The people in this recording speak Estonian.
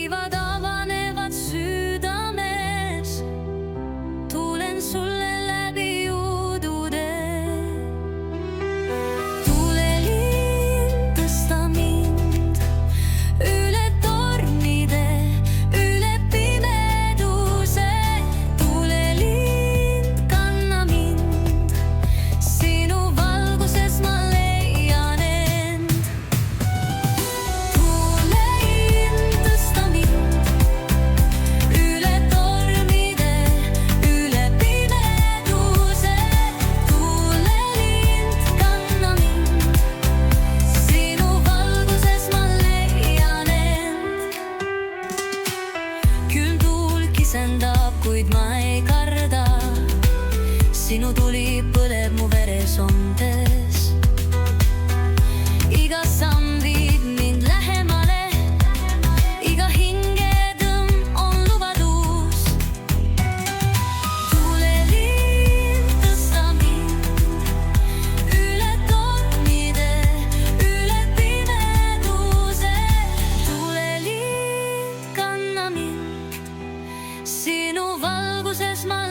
kiivad avanevad südames, tulen sulle läbi udude. Tuleliin, tõsta mind üle tormide, üle pimeduse. Tuleliin, kanna mind, sinu valguses ma leian end. Tuleliin, tõsta mind üle tormide, üle pimeduse. Tuleliin, kanna mind, sinu valguses ma leian end. Küll tuul kisendab, kuid ma ei karda, sinu tuli põleb mu veresondes. Iga samm viib mind lähemale, iga hingetõmm on lubadus. Tuleliin, tõsta mind üle tormide, üle pimeduse. Tuleliin, kanna mind, sinu valguses ma